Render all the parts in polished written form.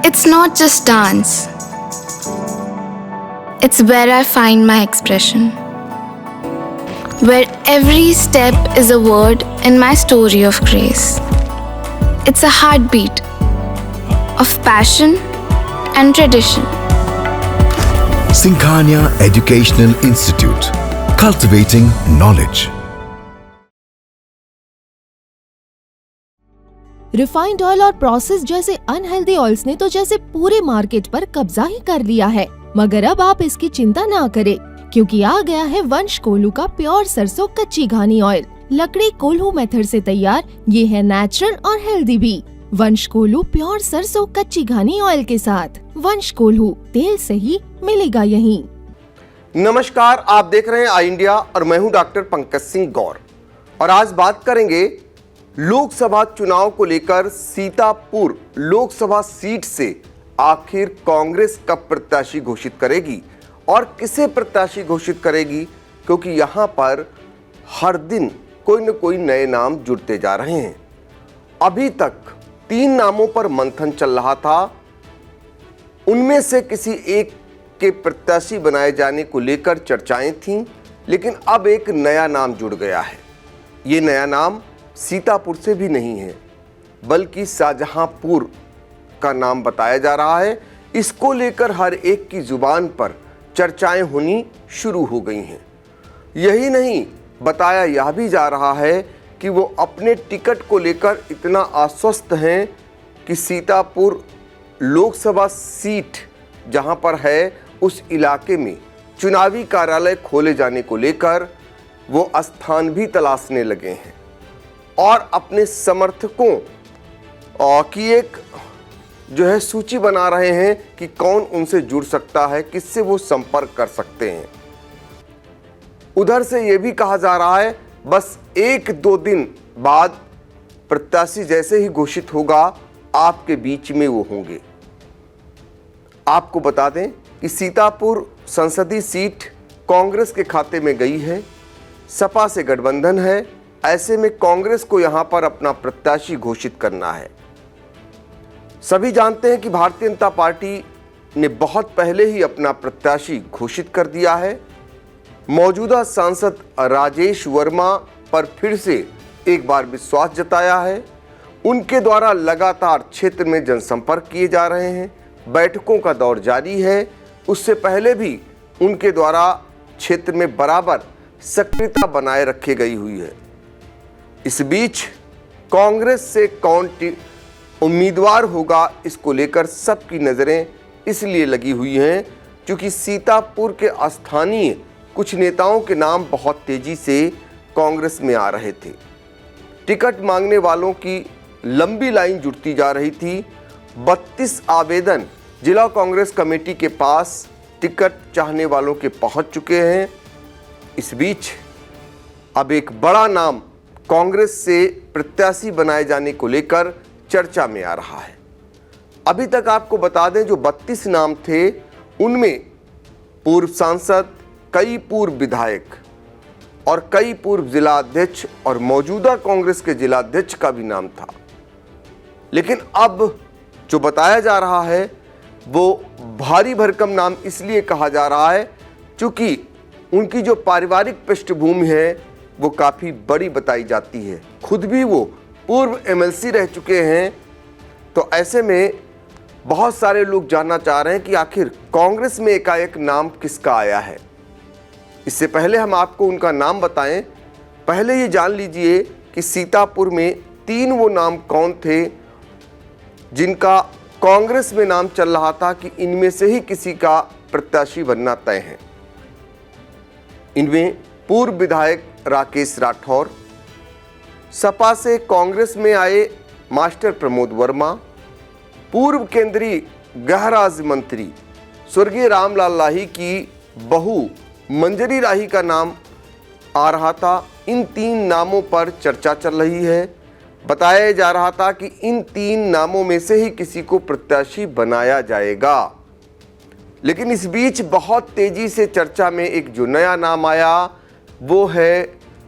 It's not just dance. It's where I find my expression. Where every step is a word in my story of grace. It's a heartbeat of passion and tradition. Singhania Educational Institute, cultivating knowledge. Refined oil और process जैसे unhealthy oils ने तो जैसे पूरे market पर कब्जा ही कर लिया है, मगर अब आप इसकी चिंता ना करें, क्योंकि आ गया है वंश कोल्हू का प्योर सरसों कच्ची घानी ऑयल। लकड़ी कोल्हू मेथड से तैयार, ये है नेचुरल और हेल्दी भी। वंश कोल्हू प्योर सरसों कच्ची घानी ऑयल के साथ। वंश कोल्हू, तेल सही मिलेगा यहीं। नमस्कार, आप देख रहे हैं आई इंडिया और मैं हूं डॉक्टर पंकज सिंह गौर। और आज बात करेंगे लोकसभा चुनाव को लेकर सीतापुर लोकसभा सीट से आखिर कांग्रेस कब प्रत्याशी घोषित करेगी और किसे प्रत्याशी घोषित करेगी, क्योंकि यहां पर हर दिन कोई न कोई नए नाम जुड़ते जा रहे हैं। अभी तक 3 नामों पर मंथन चल रहा था, उनमें से किसी एक के प्रत्याशी बनाए जाने को लेकर चर्चाएं थीं, लेकिन अब एक नया नाम जुड़ गया है। ये नया नाम सीतापुर से भी नहीं है, बल्कि शाहजहांपुर का नाम बताया जा रहा है। इसको लेकर हर एक की जुबान पर चर्चाएं होनी शुरू हो गई हैं। यही नहीं, बताया यह भी जा रहा है कि वो अपने टिकट को लेकर इतना आश्वस्त हैं कि सीतापुर लोकसभा सीट जहां पर है, उस इलाके में चुनावी कार्यालय खोले जाने को लेकर वो स्थान भी तलाशने लगे हैं और अपने समर्थकों की एक जो है सूची बना रहे हैं कि कौन उनसे जुड़ सकता है, किससे वो संपर्क कर सकते हैं। उधर से ये भी कहा जा रहा है बस 1-2 दिन बाद प्रत्याशी जैसे ही घोषित होगा, आपके बीच में वो होंगे। आपको बता दें कि सीतापुर संसदीय सीट कांग्रेस के खाते में गई है, सपा से गठबंधन है। ऐसे में कांग्रेस को यहां पर अपना प्रत्याशी घोषित करना है। सभी जानते हैं कि भारतीय जनता पार्टी ने बहुत पहले ही अपना प्रत्याशी घोषित कर दिया है। मौजूदा सांसद राजेश वर्मा पर फिर से एक बार विश्वास जताया है। उनके द्वारा लगातार क्षेत्र में जनसंपर्क किए जा रहे हैं, बैठकों का दौर जारी है। उससे पहले भी उनके द्वारा क्षेत्र में बराबर सक्रियता बनाए रखी गई हुई है। इस बीच कांग्रेस से कौन उम्मीदवार होगा, इसको लेकर सबकी नज़रें इसलिए लगी हुई हैं क्योंकि सीतापुर के स्थानीय कुछ नेताओं के नाम बहुत तेजी से कांग्रेस में आ रहे थे। टिकट मांगने वालों की लंबी लाइन जुड़ती जा रही थी। 32 आवेदन जिला कांग्रेस कमेटी के पास टिकट चाहने वालों के पहुंच चुके हैं। इस बीच अब एक बड़ा नाम कांग्रेस से प्रत्याशी बनाए जाने को लेकर चर्चा में आ रहा है। अभी तक आपको बता दें, जो 32 नाम थे उनमें पूर्व सांसद, कई पूर्व विधायक और कई पूर्व जिला अध्यक्ष और मौजूदा कांग्रेस के जिला अध्यक्ष का भी नाम था। लेकिन अब जो बताया जा रहा है वो भारी भरकम नाम इसलिए कहा जा रहा है क्योंकि उनकी जो पारिवारिक पृष्ठभूमि है वो काफ़ी बड़ी बताई जाती है। खुद भी वो पूर्व एमएलसी रह चुके हैं। तो ऐसे में बहुत सारे लोग जानना चाह रहे हैं कि आखिर कांग्रेस में एकाएक नाम किसका आया है। इससे पहले हम आपको उनका नाम बताएं, पहले ये जान लीजिए कि सीतापुर में 3 वो नाम कौन थे जिनका कांग्रेस में नाम चल रहा था कि इनमें से ही किसी का प्रत्याशी बनना तय है। इनमें पूर्व विधायक राकेश राठौर, सपा से कांग्रेस में आए मास्टर प्रमोद वर्मा, पूर्व केंद्रीय गृह राज्य मंत्री स्वर्गीय रामलाल लाही की बहू मंजरी राही का नाम आ रहा था। इन 3 नामों पर चर्चा चल रही है। बताया जा रहा था कि इन 3 नामों में से ही किसी को प्रत्याशी बनाया जाएगा। लेकिन इस बीच बहुत तेजी से चर्चा में एक जो नया नाम आया वो है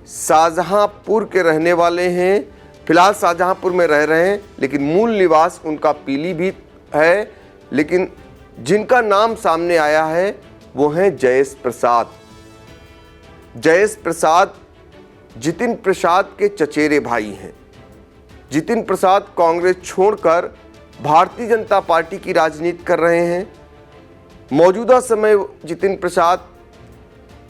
शाहजहांपुर के रहने वाले हैं। फिलहाल शाहजहांपुर में रह रहे हैं, लेकिन मूल निवास उनका पीलीभीत है। लेकिन जिनका नाम सामने आया है वो हैं जयेश प्रसाद। जयेश प्रसाद जितिन प्रसाद के चचेरे भाई हैं। जितिन प्रसाद कांग्रेस छोड़कर भारतीय जनता पार्टी की राजनीति कर रहे हैं। मौजूदा समय जितिन प्रसाद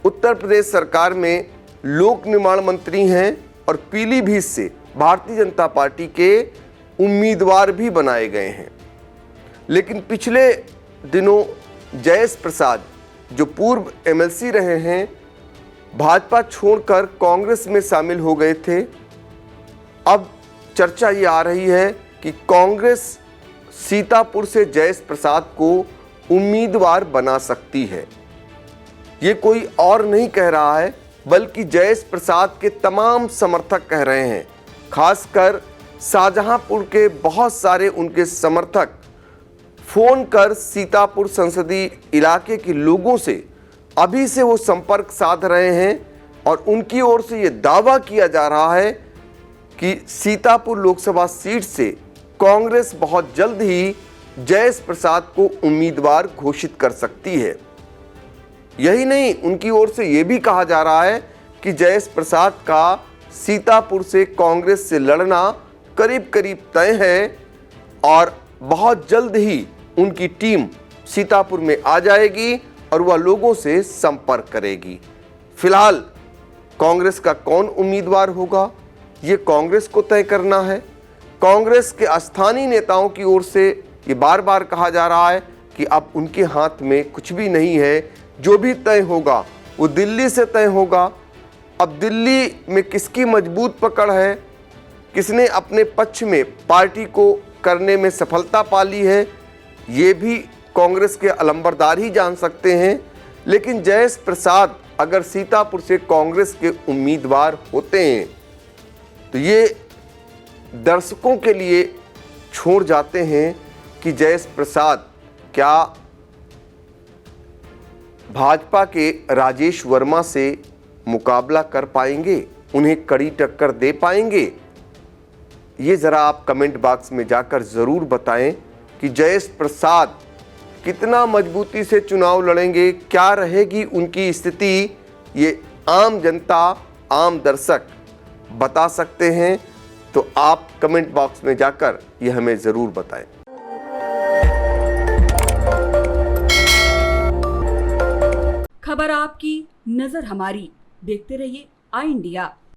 उत्तर प्रदेश सरकार में लोक निर्माण मंत्री हैं और पीलीभीत से भारतीय जनता पार्टी के उम्मीदवार भी बनाए गए हैं। लेकिन पिछले दिनों जयेश प्रसाद जो पूर्व एमएलसी रहे हैं, भाजपा छोड़कर कांग्रेस में शामिल हो गए थे। अब चर्चा ये आ रही है कि कांग्रेस सीतापुर से जयेश प्रसाद को उम्मीदवार बना सकती है। ये कोई और नहीं कह रहा है बल्कि जयेश प्रसाद के तमाम समर्थक कह रहे हैं। खासकर शाहजहांपुर के बहुत सारे उनके समर्थक फोन कर सीतापुर संसदीय इलाके के लोगों से अभी से वो संपर्क साध रहे हैं और उनकी ओर से ये दावा किया जा रहा है कि सीतापुर लोकसभा सीट से कांग्रेस बहुत जल्द ही जयेश प्रसाद को उम्मीदवार घोषित कर सकती है। यही नहीं, उनकी ओर से यह भी कहा जा रहा है कि जयेश प्रसाद का सीतापुर से कांग्रेस से लड़ना करीब करीब तय है और बहुत जल्द ही उनकी टीम सीतापुर में आ जाएगी और वह लोगों से संपर्क करेगी। फिलहाल कांग्रेस का कौन उम्मीदवार होगा ये कांग्रेस को तय करना है। कांग्रेस के स्थानीय नेताओं की ओर से ये बार बार कहा जा रहा है कि अब उनके हाथ में कुछ भी नहीं है, जो भी तय होगा वो दिल्ली से तय होगा। अब दिल्ली में किसकी मजबूत पकड़ है, किसने अपने पक्ष में पार्टी को करने में सफलता पा ली है, ये भी कांग्रेस के अलंबरदार ही जान सकते हैं। लेकिन जयेश प्रसाद अगर सीतापुर से कांग्रेस के उम्मीदवार होते हैं तो ये दर्शकों के लिए छोड़ जाते हैं कि जयेश प्रसाद क्या भाजपा के राजेश वर्मा से मुकाबला कर पाएंगे, उन्हें कड़ी टक्कर दे पाएंगे। ये ज़रा आप कमेंट बॉक्स में जाकर ज़रूर बताएं कि जयेश प्रसाद कितना मजबूती से चुनाव लड़ेंगे, क्या रहेगी उनकी स्थिति, ये आम जनता, आम दर्शक बता सकते हैं। तो आप कमेंट बॉक्स में जाकर ये हमें ज़रूर बताएं। खबर आपकी, नजर हमारी। देखते रहिए आई इंडिया।